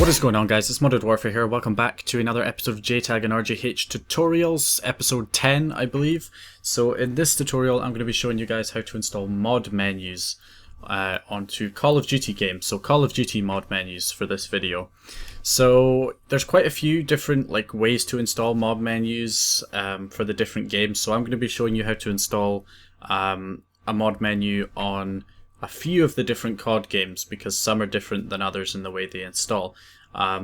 What is going on, guys? It's Modded Warfare here. Welcome back to another episode of Jtag and RGH tutorials, episode 10 I believe. So in this tutorial I'm going to be showing you guys how to install mod menus onto Call of Duty games. So Call of Duty mod menus for this video. So there's quite a few different ways to install mod menus for the different games. So I'm going to be showing you how to install a mod menu on a few of the different COD games because some are different than others in the way they install.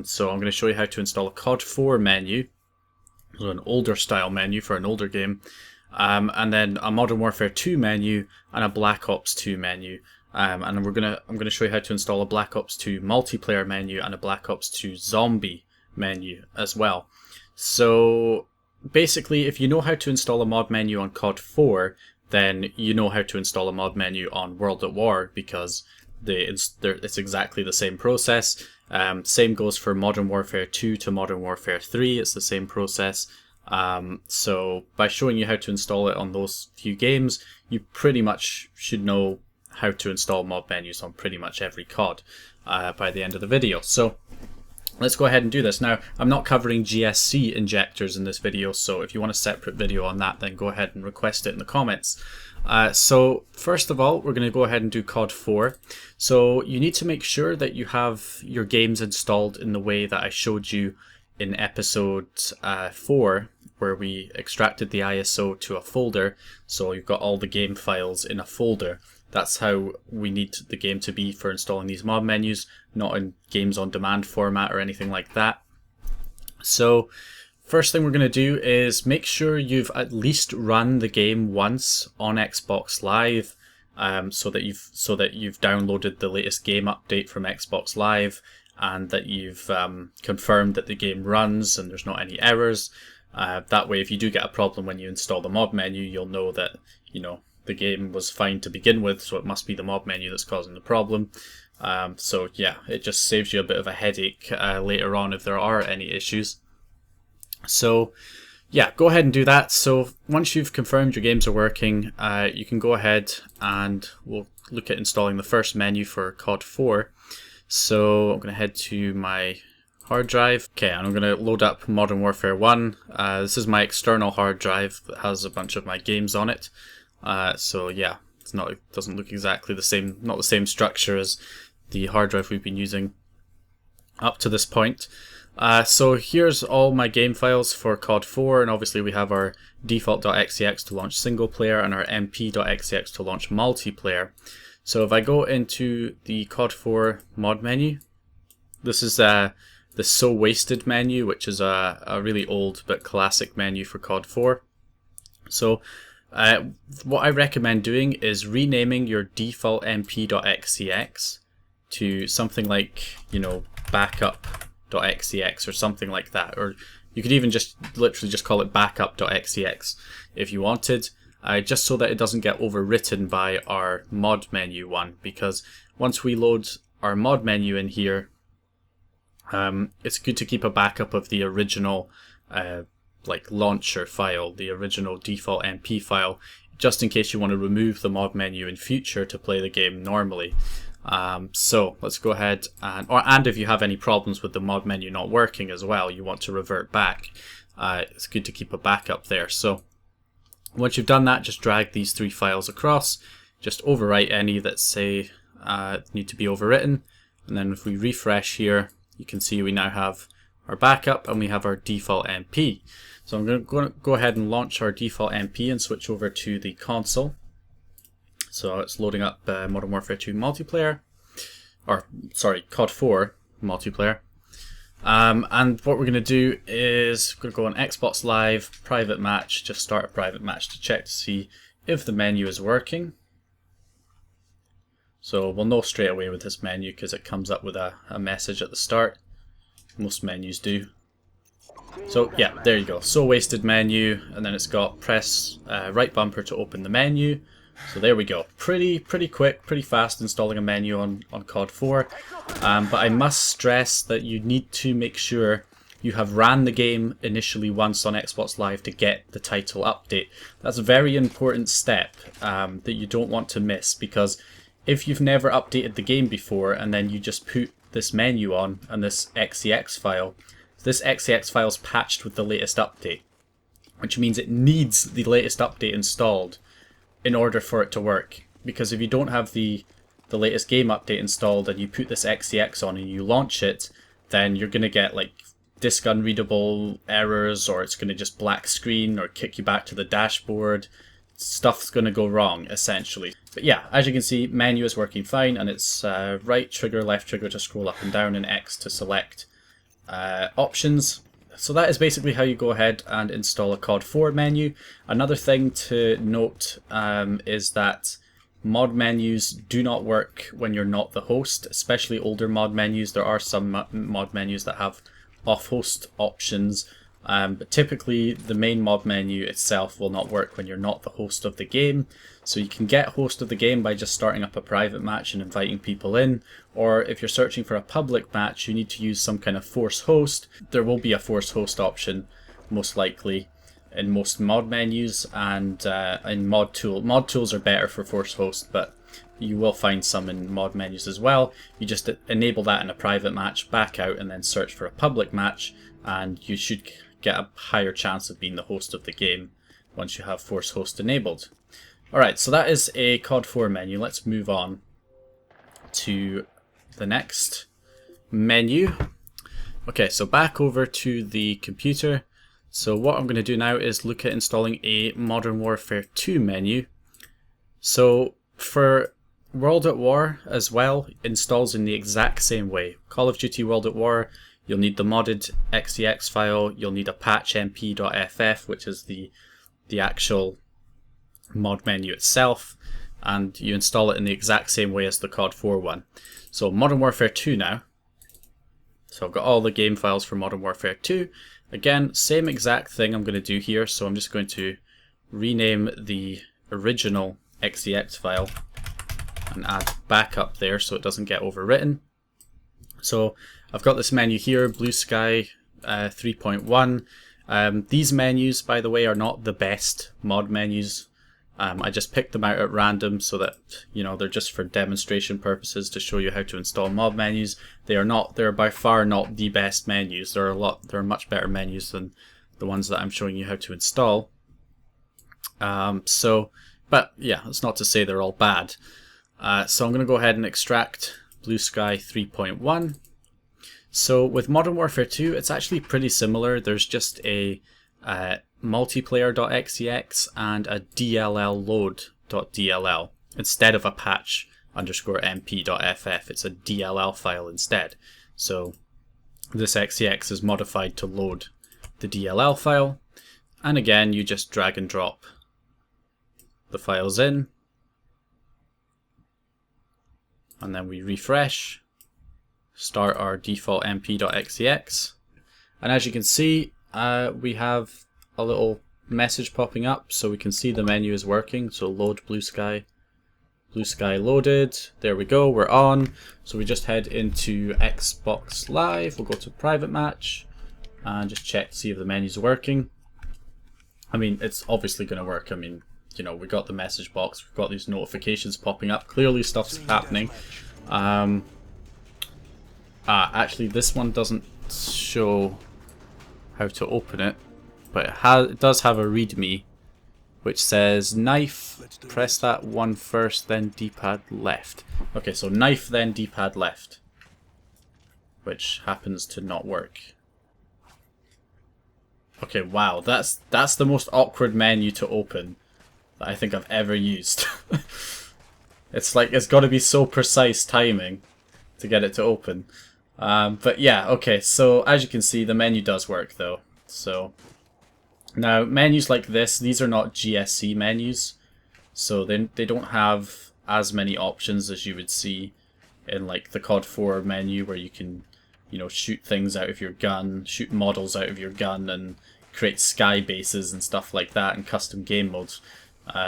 So I'm going to show you how to install a COD 4 menu, so an older style menu for an older game, and then a Modern Warfare 2 menu and a Black Ops 2 menu. And I'm going to show you how to install a Black Ops 2 multiplayer menu and a Black Ops 2 zombie menu as well. So basically, if you know how to install a mod menu on COD 4, then you know how to install a mod menu on World at War because it's exactly the same process. Same goes for Modern Warfare 2 to Modern Warfare 3, it's the same process. So by showing you how to install it on those few games, you pretty much should know how to install mod menus on pretty much every COD by the end of the video. So let's go ahead and do this. Now, I'm not covering GSC injectors in this video, so if you want a separate video on that, then go ahead and request it in the comments. So first of all, we're going to go ahead and do COD 4. So you need to make sure that you have your games installed in the way that I showed you in episode 4, where we extracted the ISO to a folder. So you've got all the game files in a folder. That's how we need the game to be for installing these mod menus, not in games on demand format or anything like that. So first thing we're going to do is make sure you've at least run the game once on Xbox Live, so that you've downloaded the latest game update from Xbox Live and that you've confirmed that the game runs and there's not any errors. That way, if you do get a problem when you install the mod menu, you'll know that the game was fine to begin with, so it must be the mod menu that's causing the problem. So yeah, it just saves you a bit of a headache later on if there are any issues. So yeah, go ahead and do that. So once you've confirmed your games are working, you can go ahead and we'll look at installing the first menu for COD 4. So I'm going to head to my hard drive. Okay, and I'm going to load up Modern Warfare 1. This is my external hard drive that has a bunch of my games on it. So yeah, it doesn't look exactly the same, not the same structure as the hard drive we've been using up to this point. So here's all my game files for COD 4, and obviously we have our default.xex to launch single player and our mp.xex to launch multiplayer. So if I go into the COD 4 mod menu, this is the So Wasted menu, which is a really old but classic menu for COD 4. So what I recommend doing is renaming your default mp.xex to something like, backup.xex or something like that. Or you could even literally just call it backup.xex if you wanted, just so that it doesn't get overwritten by our mod menu one. Because once we load our mod menu in here, it's good to keep a backup of the original launcher file, the original default MP file, just in case you want to remove the mod menu in future to play the game normally. So let's go ahead and if you have any problems with the mod menu not working as well, you want to revert back, it's good to keep a backup there. So once you've done that, just drag these 3 files across, just overwrite any that say need to be overwritten, and then if we refresh here, you can see we now have our backup and we have our default MP. So I'm going to go ahead and launch our default MP and switch over to the console. So it's loading up Modern Warfare 2 multiplayer, or sorry, COD 4 multiplayer. And what we're going to do is we're going to go on Xbox Live, private match, just start a private match to check to see if the menu is working. So we'll know straight away with this menu because it comes up with a message at the start. Most menus do. So yeah, there you go. So Wasted menu, and then it's got press right bumper to open the menu. So there we go. Pretty quick, pretty fast installing a menu on COD 4. But I must stress that you need to make sure you have ran the game initially once on Xbox Live to get the title update. That's a very important step that you don't want to miss, because if you've never updated the game before and then you just put this menu on and this XEX file. This XEX file is patched with the latest update, which means it needs the latest update installed in order for it to work. Because if you don't have the latest game update installed and you put this XEX on and you launch it, then you're going to get like disk unreadable errors, or it's going to just black screen or kick you back to the dashboard. Stuff's going to go wrong, essentially. But yeah, as you can see, menu is working fine, and it's right trigger, left trigger to scroll up and down, and X to select options. So that is basically how you go ahead and install a COD 4 menu. Another thing to note is that mod menus do not work when you're not the host, especially older mod menus. There are some mod menus that have off-host options, but typically the main mod menu itself will not work when you're not the host of the game. So you can get host of the game by just starting up a private match and inviting people in, or if you're searching for a public match, you need to use some kind of force host. There will be a force host option, most likely, in most mod menus, and in mod tools are better for force host, but you will find some in mod menus as well. You just enable that in a private match, back out, and then search for a public match, and you should get a higher chance of being the host of the game once you have force host enabled. Alright, so that is a COD 4 menu. Let's move on to the next menu. Okay, so back over to the computer. So what I'm going to do now is look at installing a Modern Warfare 2 menu. So for World at War as well, installs in the exact same way. Call of Duty World at War, you'll need the modded XEX file, you'll need a patch mp.ff, which is the actual mod menu itself, and you install it in the exact same way as the COD 4 one. So Modern Warfare 2 now. So I've got all the game files for Modern Warfare 2. Again, same exact thing I'm going to do here, so I'm just going to rename the original XEX file and add backup there so it doesn't get overwritten. So I've got this menu here, Blue Sky 3.1. These menus, by the way, are not the best mod menus. I just picked them out at random so that, you know, they're just for demonstration purposes to show you how to install mod menus. They're by far not the best menus. There are much better menus than the ones that I'm showing you how to install. But yeah, that's not to say they're all bad. So I'm going to go ahead and extract Blue Sky 3.1. So with Modern Warfare 2, it's actually pretty similar. There's just a multiplayer.xex and a dll load.dll instead of a patch _mp.ff. It's a DLL file instead. So this XEX is modified to load the DLL file, and again you just drag and drop the files in, and then we refresh, start our default mp.xex, and as you can see we have a little message popping up, so we can see the menu is working. So load Blue Sky loaded, there we go, we're on. So we just head into Xbox Live, we'll go to private match and just check to see if the menu's working. I mean, it's obviously going to work. I mean, you know, we got the message box, we've got these notifications popping up, clearly stuff's happening. Actually this one doesn't show how to open it, but it does have a readme which says knife, press that one first, then D-pad left. Okay, so knife, then D-pad left, which happens to not work. Okay, wow, that's the most awkward menu to open that I think I've ever used. It's like, it's got to be so precise timing to get it to open. But yeah, okay, so as you can see, the menu does work though. So now menus like this, these are not GSC menus, so they don't have as many options as you would see in like the COD 4 menu, where you can, you know, shoot things out of your gun, shoot models out of your gun, and create sky bases and stuff like that, and custom game modes.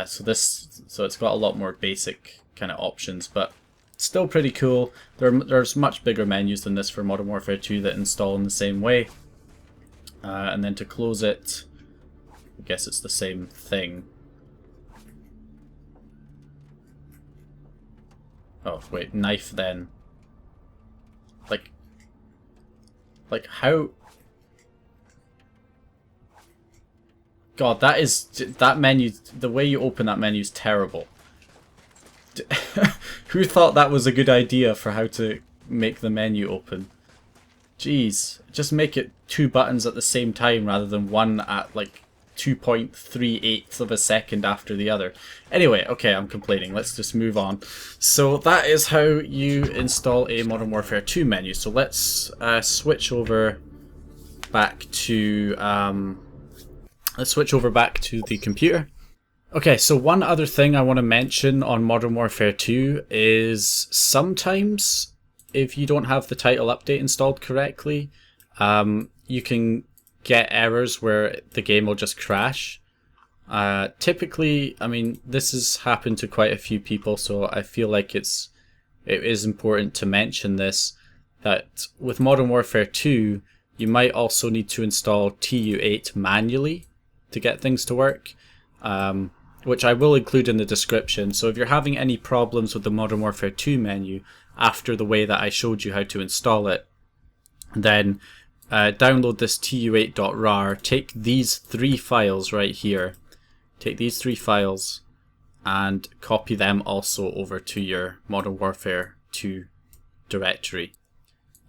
So it's got a lot more basic kind of options, but still pretty cool. There's much bigger menus than this for Modern Warfare 2 that install in the same way. And then to close it, I guess it's the same thing. Oh wait, knife then Like how? God, that menu. The way you open that menu is terrible. Who thought that was a good idea for how to make the menu open? Jeez, just make it 2 buttons at the same time rather than one at like 2.38 of a second after the other. Anyway, okay, I'm complaining. Let's just move on. So that is how you install a Modern Warfare 2 menu. So let's switch over back to the computer. Okay, so one other thing I want to mention on Modern Warfare 2 is sometimes if you don't have the title update installed correctly, you can get errors where the game will just crash. Typically, I mean, this has happened to quite a few people, so I feel like it is important to mention this, that with Modern Warfare 2, you might also need to install TU8 manually to get things to work, which I will include in the description. So if you're having any problems with the Modern Warfare 2 menu after the way that I showed you how to install it, then download this tu8.rar, take these 3 files right here, take these 3 files and copy them also over to your Modern Warfare 2 directory.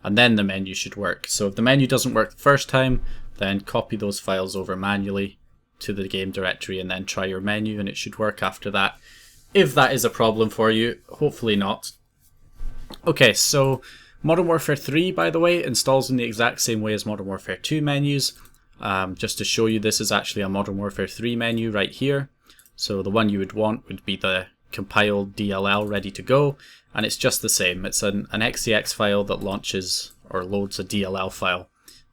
And then the menu should work. So if the menu doesn't work the first time, then copy those files over manually to the game directory and then try your menu and it should work after that. If that is a problem for you, hopefully not. Okay, so Modern Warfare 3, by the way, installs in the exact same way as Modern Warfare 2 menus. Just to show you, this is actually a Modern Warfare 3 menu right here. So the one you would want would be the compiled DLL ready to go, and it's just the same. It's an XEX file that launches or loads a DLL file,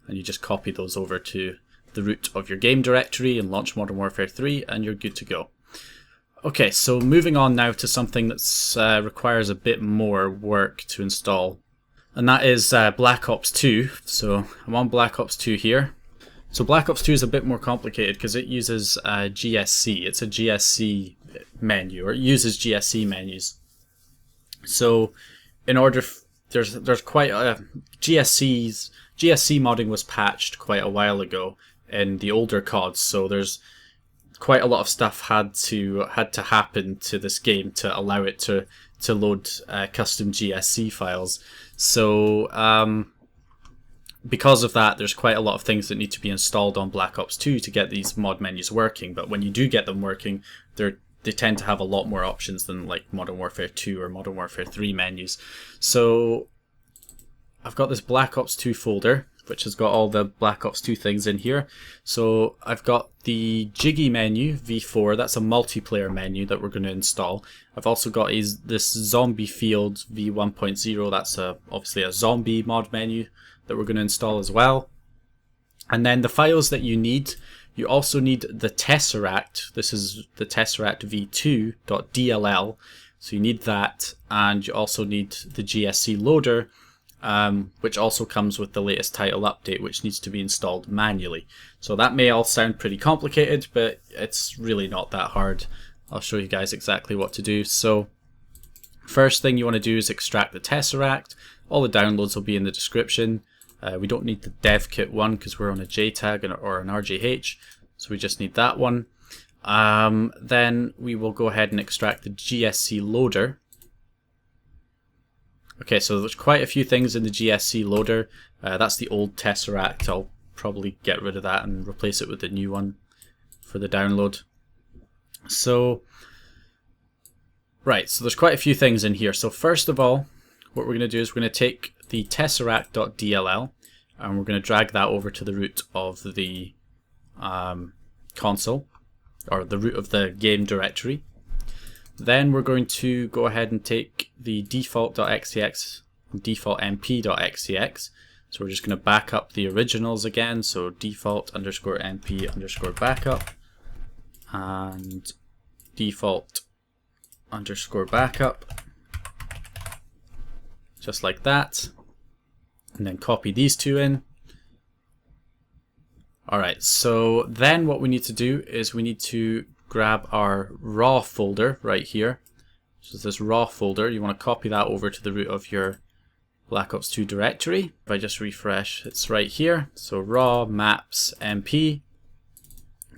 and you just copy those over to the root of your game directory and launch Modern Warfare 3 and you're good to go. Okay, so moving on now to something that requires a bit more work to install, and that is Black Ops 2. So I'm on Black Ops 2 here. So Black Ops 2 is a bit more complicated because it uses GSC. It's a GSC menu, or it uses GSC menus. So in order, there's quite a GSC modding was patched quite a while ago in the older CODs, so there's quite a lot of stuff had to happen to this game to allow it to load custom GSC files. So because of that, there's quite a lot of things that need to be installed on Black Ops 2 to get these mod menus working. But when you do get them working, they tend to have a lot more options than like Modern Warfare 2 or Modern Warfare 3 menus. So I've got this Black Ops 2 folder, which has got all the Black Ops 2 things in here. So I've got the Jiggy menu, V4, that's a multiplayer menu that we're going to install. I've also got this Zombie Field V1.0, that's obviously a zombie mod menu that we're going to install as well. And then the files that you need, you also need the Tesseract. This is the Tesseract v2.dll, so you need that, and you also need the GSC loader, which also comes with the latest title update, which needs to be installed manually. So that may all sound pretty complicated, but it's really not that hard. I'll show you guys exactly what to do. So first thing you want to do is extract the Tesseract. All the downloads will be in the description. We don't need the dev kit one because we're on a Jtag or an RGH, so we just need that one. Then we will go ahead and extract the GSC loader. Okay, so there's quite a few things in the GSC loader. That's the old Tesseract. I'll probably get rid of that and replace it with the new one for the download. So, right, so there's quite a few things in here. So first of all, what we're going to do is we're going to take the Tesseract.dll and we're going to drag that over to the root of the console, or the root of the game directory. Then we're going to go ahead and take the default.xex and default.mp.xex. So we're just going to back up the originals again. So default_mp_backup and default_backup. Just like that. And then copy these two in. Alright, so then what we need to do is we need to grab our raw folder right here. So this raw folder, you want to copy that over to the root of your Black Ops 2 directory. If I just refresh, it's right here. So raw, maps, mp,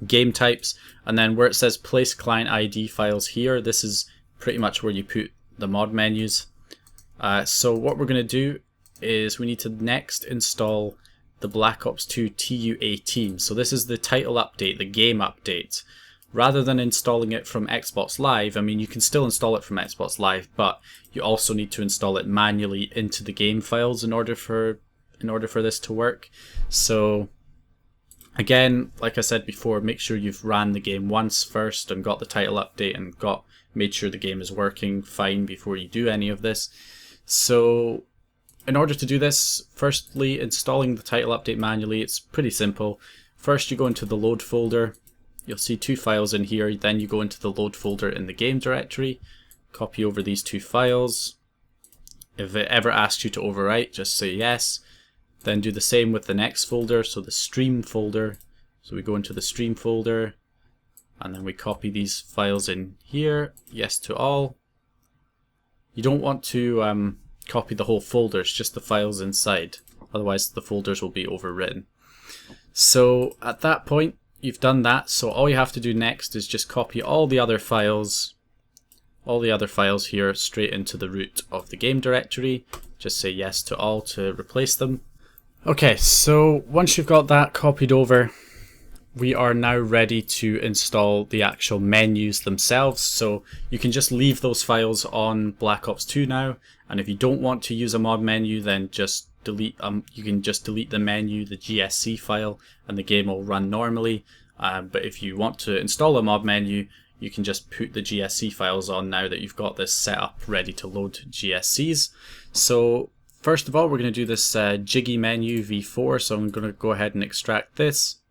game types, and then where it says place client ID files here, this is pretty much where you put the mod menus. So what we're going to do is we need to next install the Black Ops 2 TU18. So this is the title update, the game update. Rather than installing it from Xbox Live, I mean, you can still install it from Xbox Live, but you also need to install it manually into the game files in order for this to work. So again, like I said before, make sure you've ran the game once first and got the title update and made sure the game is working fine before you do any of this. So in order to do this, firstly, installing the title update manually, it's pretty simple. First, you go into the load folder. You'll see two files in here. Then you go into the load folder in the game directory, copy over these two files. If it ever asks you to overwrite, just say yes. Then do the same with the next folder, so the stream folder. So we go into the stream folder, and then we copy these files in here, yes to all. You don't want to copy the whole folder, it's just the files inside. Otherwise the folders will be overwritten. So at that point, you've done that, so all you have to do next is just copy all the other files here straight into the root of the game directory. Just say yes to all to replace them. Okay, so once you've got that copied over, we are now ready to install the actual menus themselves. So you can just leave those files on Black Ops 2 now, and if you don't want to use a mod menu, then just delete you can just delete the menu, the GSC file, and the game will run normally. But if you want to install a mod menu, you can just put the GSC files on now that you've got this set up ready to load GSCs. So first of all, we're going to do this jiggy menu v4, so I'm going to go ahead and extract this.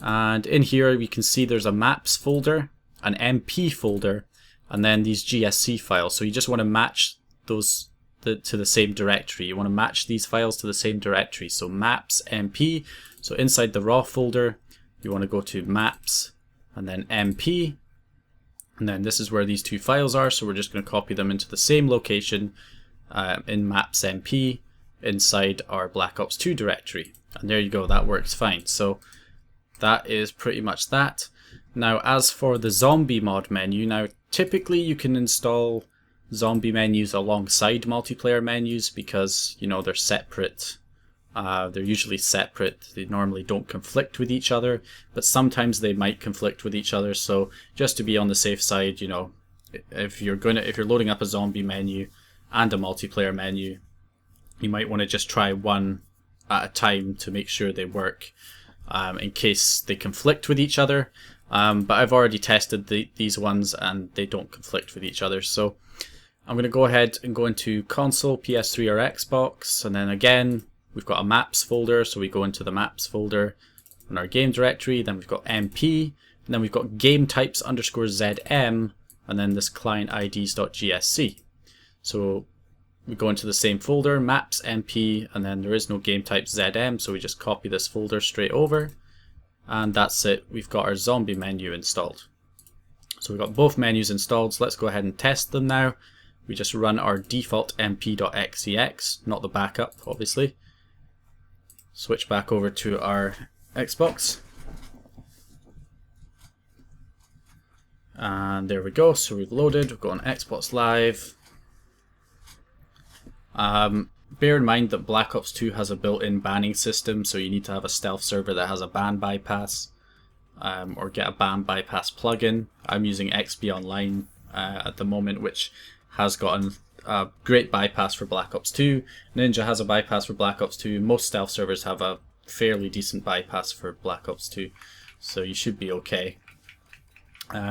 And in here we can see there's a maps folder, an MP folder, and then these GSC files. So you just want to match those to the same directory. You want to match these files to the same directory. So maps, MP. So inside the raw folder, you want to go to maps and then MP. And then this is where these two files are. So we're just going to copy them into the same location in maps MP inside our Black Ops 2 directory. And there you go, that works fine. So that is pretty much that. Now as for the zombie mod menu, now typically you can install zombie menus alongside multiplayer menus because, you know, they're separate. They're usually separate. They normally don't conflict with each other, but sometimes they might conflict with each other. So just to be on the safe side, you know, if you're loading up a zombie menu and a multiplayer menu, you might want to just try one at a time to make sure they work. In case they conflict with each other, but I've already tested these ones and they don't conflict with each other. So I'm going to go ahead and go into console, PS3 or Xbox, and then again we've got a maps folder, so we go into the maps folder in our game directory, then we've got MP, and then we've got game types _ZM, and then this client IDs.gsc. So we go into the same folder, maps, MP, and then there is no game type ZM, so we just copy this folder straight over, and that's it. We've got our zombie menu installed. So we've got both menus installed, so let's go ahead and test them now. We just run our default mp.xex, not the backup, obviously. Switch back over to our Xbox. And there we go, so we've loaded, we've got on Xbox Live. Bear in mind that Black Ops 2 has a built-in banning system, so you need to have a stealth server that has a ban bypass, or get a ban bypass plugin. I'm using XP Online at the moment, which has gotten a great bypass for Black Ops 2. Ninja has a bypass for Black Ops 2. Most stealth servers have a fairly decent bypass for Black Ops 2, so you should be okay.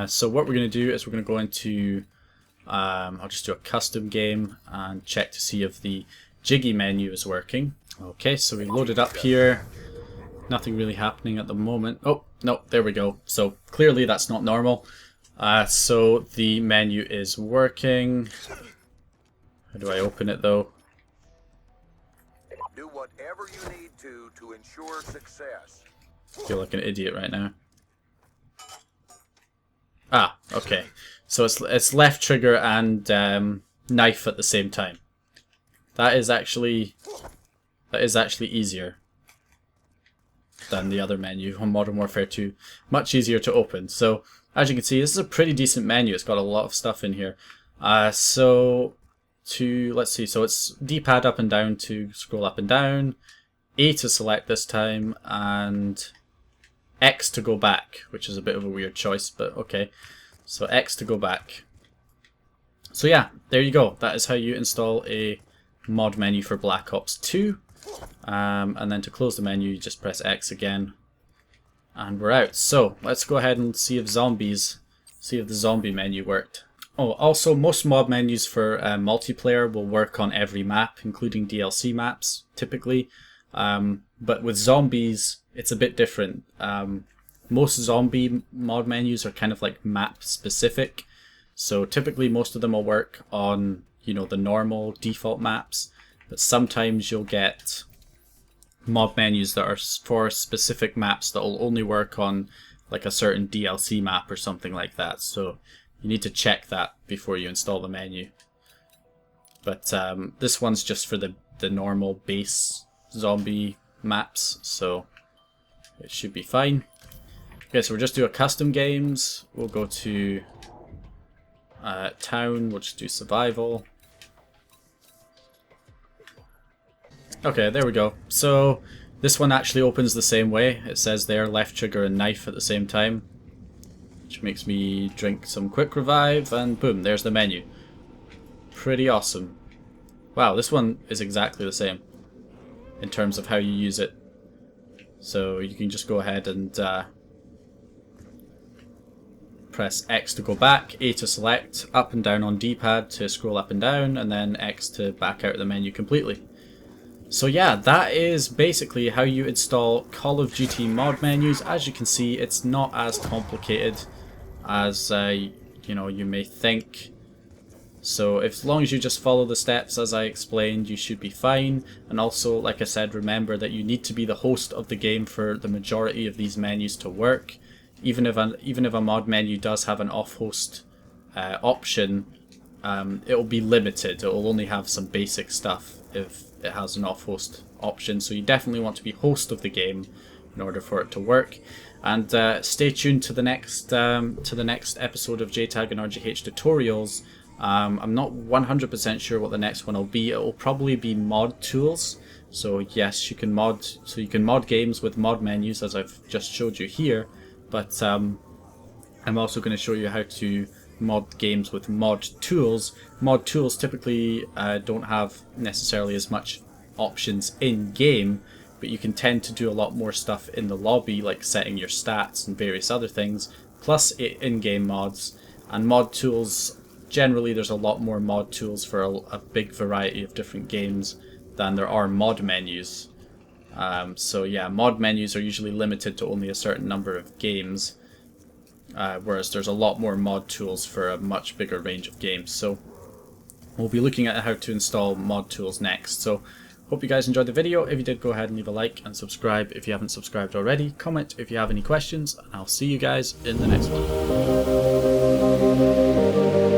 So what we're going to do is we're going to go into I'll just do a custom game and check to see if the jiggy menu is working. Okay, so we loaded up here. Nothing really happening at the moment. Oh, no, there we go. So clearly that's not normal. So the menu is working. How do I open it though? Do whatever you need to ensure success. I feel like an idiot right now. Ah, okay. So it's left trigger and knife at the same time. that is actually easier than the other menu on Modern Warfare 2. Much easier to open. So as you can see, this is a pretty decent menu. It's got a lot of stuff in here. Let's see, so it's D-pad up and down to scroll up and down, A to select this time, and X to go back, which is a bit of a weird choice, but okay. So X to go back. So yeah, there you go. That is how you install a mod menu for Black Ops 2. And then to close the menu, you just press X again, and we're out. So let's go ahead and see if the zombie menu worked. Oh, also most mod menus for multiplayer will work on every map, including DLC maps, typically. But with zombies, it's a bit different. Most zombie mod menus are kind of like map specific. So typically most of them will work on, you know, the normal default maps. But sometimes you'll get mod menus that are for specific maps that will only work on like a certain DLC map or something like that. So you need to check that before you install the menu. But this one's just for the normal base zombie maps, so it should be fine. Okay, so we'll just do a custom games. We'll go to town, we'll just do survival. Okay, there we go. So this one actually opens the same way. It says there left trigger and knife at the same time, which makes me drink some quick revive, and boom, there's the menu. Pretty awesome. Wow, this one is exactly the same in terms of how you use it. So you can just go ahead and press X to go back, A to select, up and down on D-pad to scroll up and down, and then X to back out of the menu completely. So yeah, that is basically how you install Call of Duty mod menus. As you can see, it's not as complicated as you know, you may think. So as long as you just follow the steps as I explained, you should be fine. And also, like I said, remember that you need to be the host of the game for the majority of these menus to work. Even if a mod menu does have an off-host option, it will be limited. It will only have some basic stuff if it has an off-host option. So you definitely want to be host of the game in order for it to work. And stay tuned to the next episode of Jtag and RGH tutorials. I'm not 100% sure what the next one will be. It will probably be mod tools. So yes, you can mod. So you can mod games with mod menus, as I've just showed you here. But I'm also going to show you how to mod games with mod tools. Mod tools typically don't have necessarily as much options in game, but you can tend to do a lot more stuff in the lobby, like setting your stats and various other things, plus in-game mods. And mod tools, generally there's a lot more mod tools for a big variety of different games than there are mod menus. So yeah, mod menus are usually limited to only a certain number of games, whereas there's a lot more mod tools for a much bigger range of games. So we'll be looking at how to install mod tools next. So hope you guys enjoyed the video. If you did, go ahead and leave a like and subscribe if you haven't subscribed already. Comment if you have any questions, and I'll see you guys in the next one.